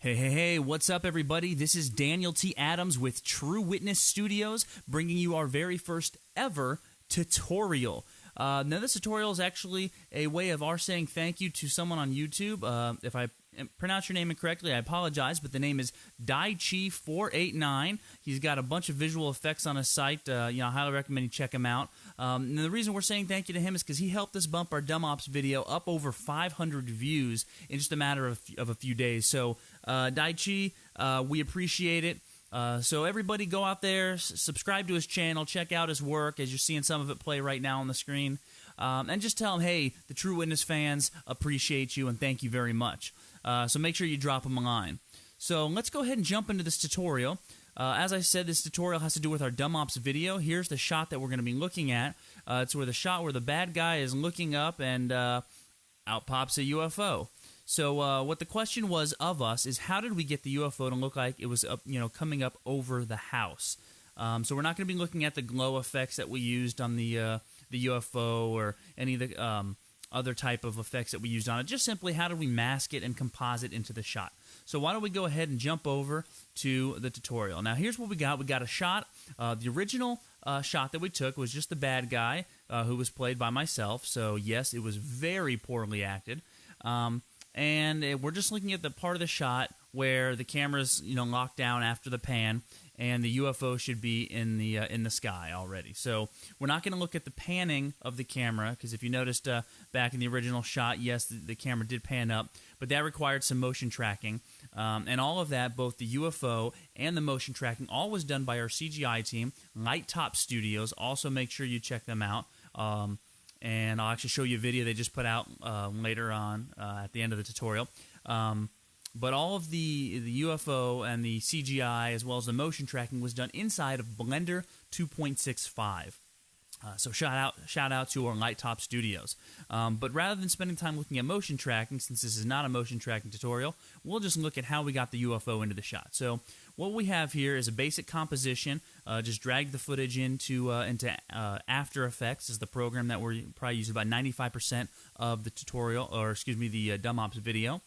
Hey, what's up, everybody? This is Daniel T. Adams with True Witness Studios, bringing you our very first ever tutorial. Now, this tutorial is actually a way of our saying thank you to someone on YouTube. If I pronounce your name incorrectly, I apologize, but the name is Daichi489. He's got a bunch of visual effects on his site. I highly recommend you check him out. And the reason we're saying thank you to him is because he helped us bump our Dumb Ops video up over 500 views in just a matter of a few days. So, Daichi, we appreciate it. So everybody go out there, subscribe to his channel, check out his work as you're seeing some of it play right now on the screen, and just tell him, hey, the True Witness fans appreciate you and thank you very much. So make sure you drop him a line. So let's go ahead and jump into this tutorial. As I said, this tutorial has to do with our Dumb Ops video. Here's the shot that we're going to be looking at. It's where the shot where the bad guy is looking up and out pops a UFO. So what the question was of us is, how did we get the UFO to look like it was coming up over the house? So we're not going to be looking at the glow effects that we used on the UFO or any of the other type of effects that we used on it. Just simply, how did we mask it and composite into the shot? So why don't we go ahead and jump over to the tutorial. Now here's what we got. We got a shot. The original shot that we took was just the bad guy who was played by myself. So yes, it was very poorly acted. And we're just looking at the part of the shot where the camera's locked down after the pan, and the UFO should be in the sky already. So we're not going to look at the panning of the camera, because if you noticed back in the original shot, yes, the camera did pan up, but that required some motion tracking. And all of that, both the UFO and the motion tracking, all was done by our CGI team, Light Top Studios. Also make sure you check them out. And I'll actually show you a video they just put out later on at the end of the tutorial. But all of the UFO and the CGI, as well as the motion tracking, was done inside of Blender 2.65. So shout out to our Light Top Studios. But rather than spending time looking at motion tracking, since this is not a motion tracking tutorial, we'll just look at how we got the UFO into the shot. So what we have here is a basic composition. Just drag the footage into After Effects, is the program that we're probably using about 95% of the tutorial, or excuse me, the Dumb Ops video.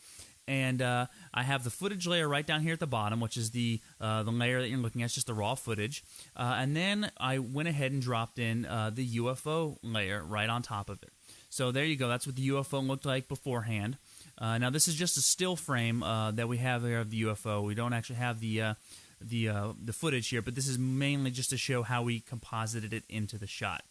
And I have the footage layer right down here at the bottom, which is the layer that you're looking at. It's just the raw footage. And then I went ahead and dropped in the UFO layer right on top of it. So there you go. That's what the UFO looked like beforehand. Now this is just a still frame that we have here of the UFO. We don't actually have the footage here, but this is mainly just to show how we composited it into the shot.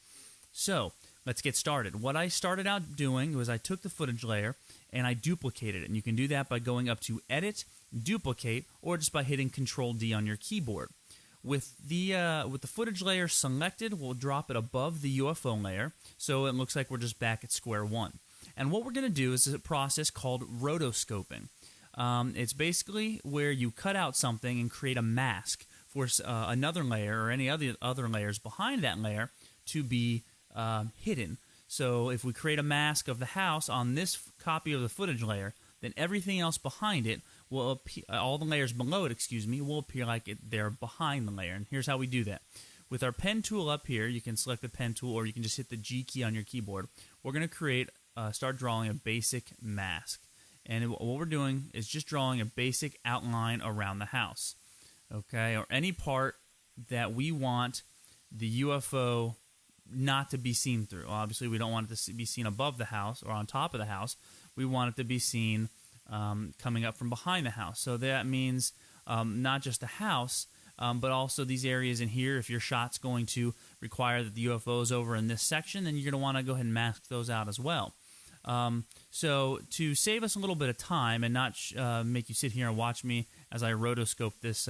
So let's get started. What I started out doing was I took the footage layer and I duplicated it. And you can do that by going up to Edit, Duplicate, or just by hitting Control-D on your keyboard. With the footage layer selected, we'll drop it above the UFO layer, so it looks like we're just back at square one. And what we're going to do is a process called rotoscoping. It's basically where you cut out something and create a mask for another layer or any other layers behind that layer to be hidden. So if we create a mask of the house on this copy of the footage layer, then everything else behind it will appear, all the layers below it, will appear like they're behind the layer. And here's how we do that. With our pen tool up here, you can select the pen tool, or you can just hit the G key on your keyboard. We're going to start drawing a basic mask. And what we're doing is just drawing a basic outline around the house, okay, or any part that we want the UFO not to be seen through. Obviously, we don't want it to be seen above the house or on top of the house. We want it to be seen coming up from behind the house. So that means not just the house, but also these areas in here. If your shot's going to require that the UFO is over in this section, then you're going to want to go ahead and mask those out as well. So to save us a little bit of time and not make you sit here and watch me as I rotoscope this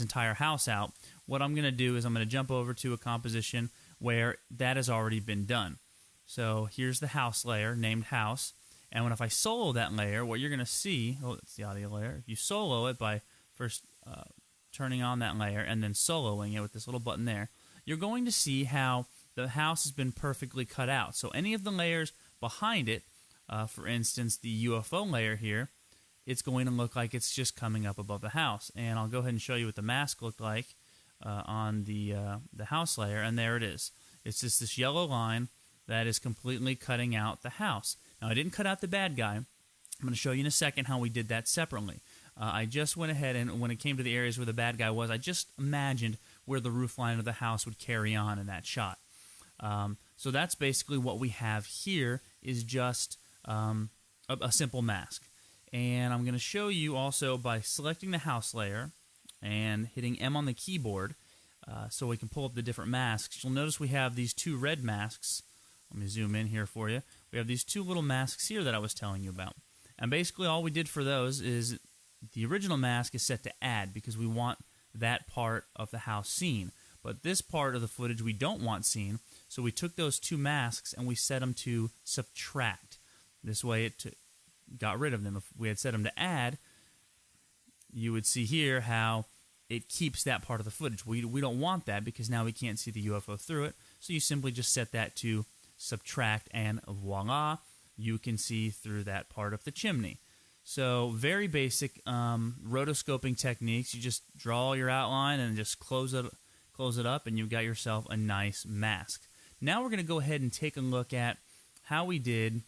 entire house out, what I'm going to do is I'm going to jump over to a composition where that has already been done. So here's the house layer, named house, and if I solo that layer, what you're going to see, that's the audio layer, if you solo it by first turning on that layer and then soloing it with this little button there, you're going to see how the house has been perfectly cut out. So any of the layers behind it, for instance, the UFO layer here, it's going to look like it's just coming up above the house. And I'll go ahead and show you what the mask looked like on the house layer, and there it is. It's just this yellow line that is completely cutting out the house. Now, I didn't cut out the bad guy. I'm going to show you in a second how we did that separately. I just went ahead and when it came to the areas where the bad guy was, I just imagined where the roof line of the house would carry on in that shot. So that's basically what we have here is just a simple mask. And I'm going to show you also by selecting the house layer and hitting M on the keyboard so we can pull up the different masks. You'll notice we have these two red masks. Let me zoom in here for you. We have these two little masks here that I was telling you about. And basically all we did for those is the original mask is set to add because we want that part of the house seen. But this part of the footage we don't want seen, so we took those two masks and we set them to subtract. This way it got rid of them. If we had set them to add, you would see here how it keeps that part of the footage. We don't want that because now we can't see the UFO through it. So you simply just set that to subtract and voila, you can see through that part of the chimney. So very basic rotoscoping techniques. You just draw your outline and just close it up and you've got yourself a nice mask. Now we're going to go ahead and take a look at how we did.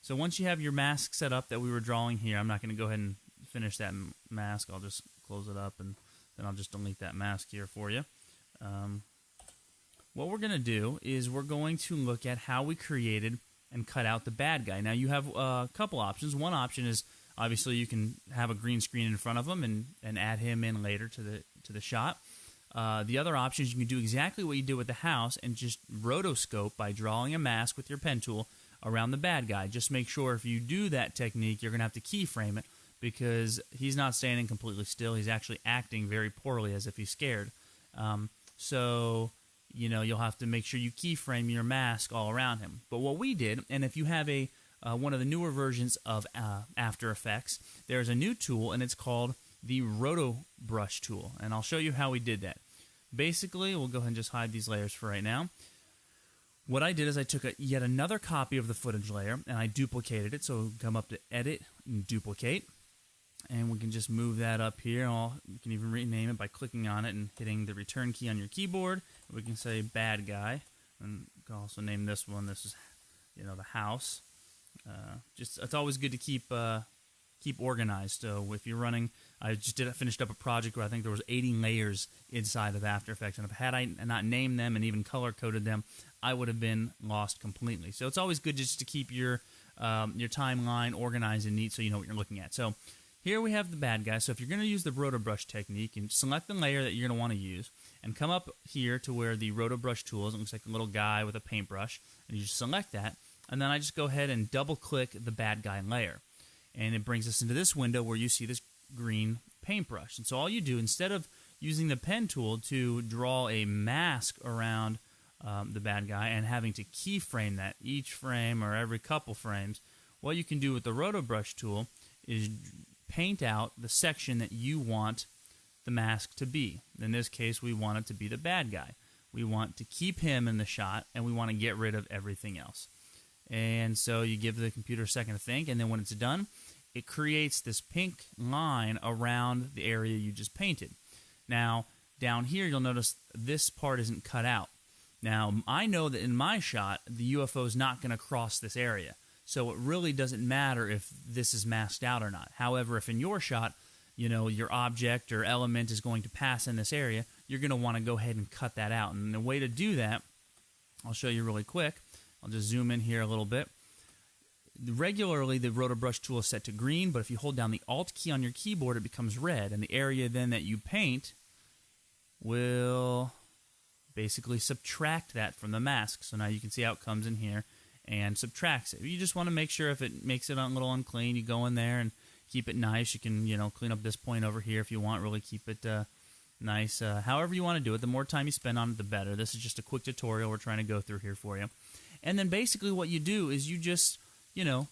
So once you have your mask set up that we were drawing here, I'm not going to go ahead and finish that mask. I'll just close it up and then I'll just delete that mask here for you. What we're going to do is we're going to look at how we created and cut out the bad guy. Now you have a couple options. One option is obviously you can have a green screen in front of him and add him in later to the shot. The other option is you can do exactly what you did with the house and just rotoscope by drawing a mask with your pen tool around the bad guy. Just make sure if you do that technique, you're going to have to keyframe it because he's not standing completely still. He's actually acting very poorly as if he's scared. So, you know, you'll have to make sure you keyframe your mask all around him. But what we did, and if you have one of the newer versions of After Effects, there's a new tool, and it's called the Roto Brush tool. And I'll show you how we did that. Basically, we'll go ahead and just hide these layers for right now. What I did is I took yet another copy of the footage layer, and I duplicated it. So come up to Edit and Duplicate. And we can just move that up here. You can even rename it by clicking on it and hitting the return key on your keyboard. We can say bad guy. And we can also name this one. This is, you know, the house. It's always good to keep organized. So if you're running, I just finished up a project where I think there was 80 layers inside of After Effects, and if had I not named them and even color coded them, I would have been lost completely. So it's always good just to keep your timeline organized and neat so you know what you're looking at. So here we have the bad guy. So if you're going to use the Roto Brush technique, and select the layer that you're going to want to use, and come up here to where the Roto Brush tool is. It looks like a little guy with a paintbrush, and you just select that, and then I just go ahead and double-click the bad guy layer. And it brings us into this window where you see this green paintbrush. And so all you do, instead of using the pen tool to draw a mask around the bad guy and having to keyframe that each frame or every couple frames, what you can do with the Roto Brush tool is paint out the section that you want the mask to be. In this case, we want it to be the bad guy. We want to keep him in the shot, and we want to get rid of everything else. And so you give the computer a second to think, and then when it's done, it creates this pink line around the area you just painted. Now, down here, you'll notice this part isn't cut out. Now, I know that in my shot, the UFO is not going to cross this area. So it really doesn't matter if this is masked out or not. However, if in your shot, you know, your object or element is going to pass in this area, you're going to want to go ahead and cut that out. And the way to do that, I'll show you really quick. I'll just zoom in here a little bit. Regularly, the Roto Brush tool is set to green, but if you hold down the Alt key on your keyboard, it becomes red. And the area then that you paint will basically subtract that from the mask. So now you can see how it comes in here and subtracts it. You just want to make sure if it makes it a little unclean, you go in there and keep it nice. You can, you know, clean up this point over here if you want, really keep it nice. However you want to do it, the more time you spend on it, the better. This is just a quick tutorial we're trying to go through here for you. And then basically what you do is you just, you know,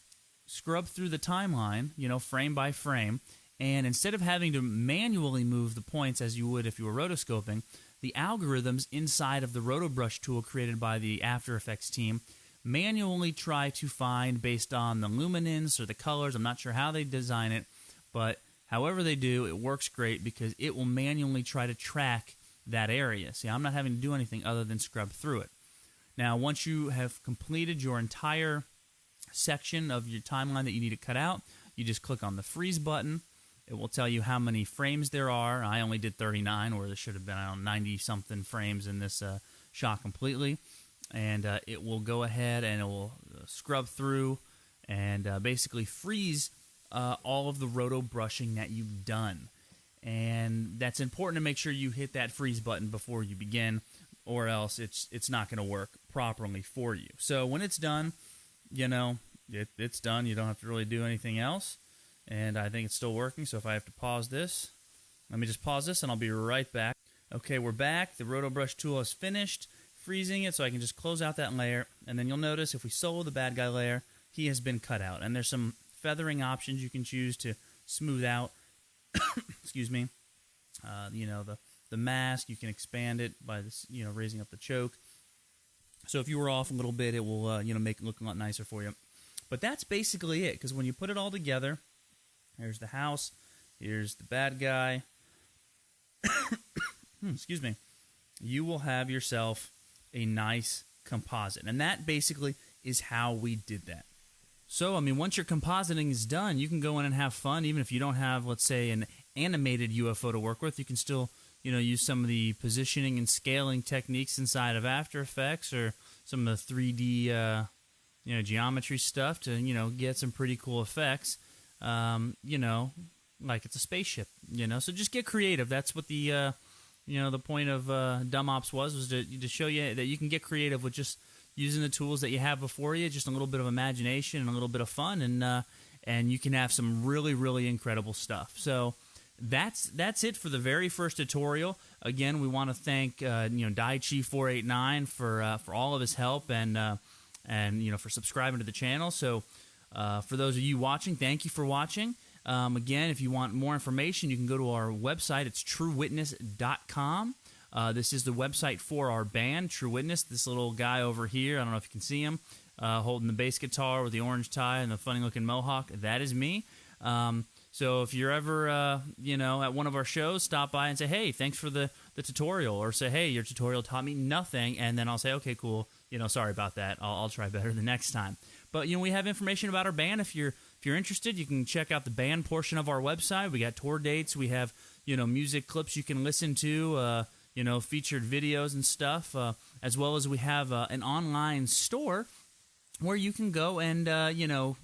scrub through the timeline, you know, frame by frame, and instead of having to manually move the points as you would if you were rotoscoping, the algorithms inside of the Roto Brush tool created by the After Effects team manually try to find, based on the luminance or the colors, I'm not sure how they design it, but however they do, it works great because it will manually try to track that area. See, I'm not having to do anything other than scrub through it. Now, once you have completed your entire section of your timeline that you need to cut out, you just click on the freeze button. It will tell you how many frames there are. I only did 39, or there should have been, 90-something frames in this shot completely. And it will go ahead and it will scrub through and basically freeze all of the roto brushing that you've done. And that's important to make sure you hit that freeze button before you begin, or else it's not going to work properly for you. So when it's done, it's done. You don't have to really do anything else. And I think it's still working, so if I have to pause this, let me just pause this and I'll be right back. Okay, we're back. The roto brush tool is finished freezing it, so I can just close out that layer. And then you'll notice if we solo the bad guy layer, he has been cut out. And there's some feathering options you can choose to smooth out. Excuse me. The mask, you can expand it by this, raising up the choke. So if you were off a little bit, it will make it look a lot nicer for you. But that's basically it, because when you put it all together, here's the house, here's the bad guy. Excuse me. You will have yourself a nice composite. And that basically is how we did that. So, once your compositing is done, you can go in and have fun. Even if you don't have, let's say, an animated UFO to work with, you can still, use some of the positioning and scaling techniques inside of After Effects, or some of the 3D, geometry stuff to, get some pretty cool effects. Like it's a spaceship, So just get creative. That's what the point of Dumb Ops was to show you that you can get creative with just using the tools that you have before you, just a little bit of imagination and a little bit of fun, and you can have some really, really incredible stuff. So that's it for the very first tutorial. Again, we want to thank Daichi489 for all of his help and for subscribing to the channel. So for those of you watching, thank you for watching. Again, if you want more information, you can go to our website. It's truewitness.com. This is the website for our band, True Witness. This little guy over here, I don't know if you can see him, holding the bass guitar with the orange tie and the funny-looking mohawk. That is me. So if you're ever, at one of our shows, stop by and say, hey, thanks for the tutorial, or say, hey, your tutorial taught me nothing, and then I'll say, okay, cool, sorry about that. I'll try better the next time. But, we have information about our band. If you're interested, you can check out the band portion of our website. We got tour dates. We have, music clips you can listen to, featured videos and stuff, as well as we have an online store where you can go and,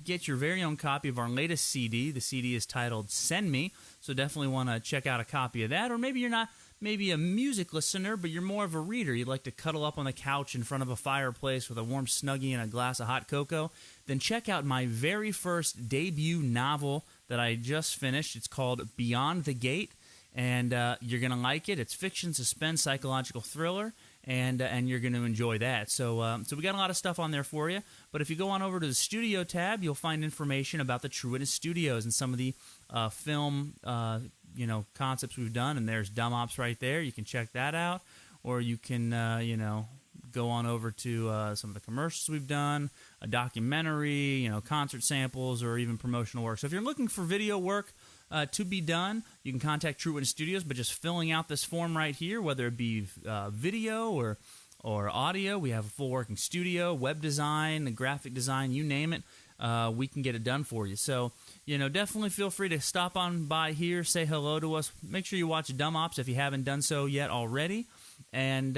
get your very own copy of our latest CD. The CD is titled Send Me, so definitely want to check out a copy of that. Or maybe you're not maybe a music listener, but you're more of a reader. You'd like to cuddle up on the couch in front of a fireplace with a warm Snuggie and a glass of hot cocoa. Then check out my very first debut novel that I just finished. It's called Beyond the Gate, and you're going to like it. It's fiction, suspense, psychological thriller, and you're going to enjoy that. So we got a lot of stuff on there for you. But if you go on over to the studio tab, you'll find information about the True Witness Studios and some of the film concepts we've done. And there's Dumb Ops right there. You can check that out. Or you can go on over to some of the commercials we've done, a documentary, concert samples, or even promotional work. So if you're looking for video work to be done, you can contact True Witness Studios by just filling out this form right here, whether it be video or audio. We have a full working studio, web design, graphic design, you name it. We can get it done for you. So, definitely feel free to stop on by here, say hello to us. Make sure you watch Dumb Ops if you haven't done so yet already. And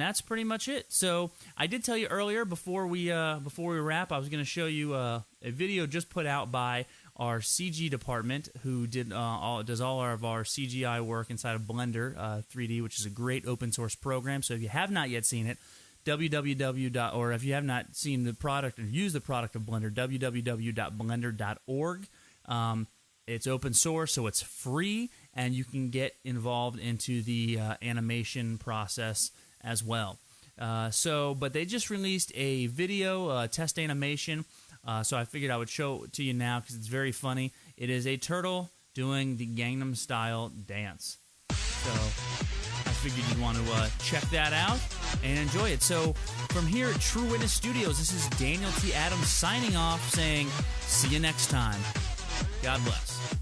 that's pretty much it. So I did tell you earlier before we wrap, I was going to show you a video just put out by our CG department, who does all of our CGI work inside of Blender 3D, which is a great open source program. So if you have not yet seen it, or if you have not seen the product or used the product of Blender, www.blender.org. It's open source, so it's free, and you can get involved into the animation process as well. But they just released a video test animation, so I figured I would show it to you now because it's very funny. It is a turtle doing the Gangnam Style dance. So I figured you'd want to check that out and enjoy it. So from here at True Witness Studios, this is Daniel T. Adams signing off, saying, see you next time. God bless.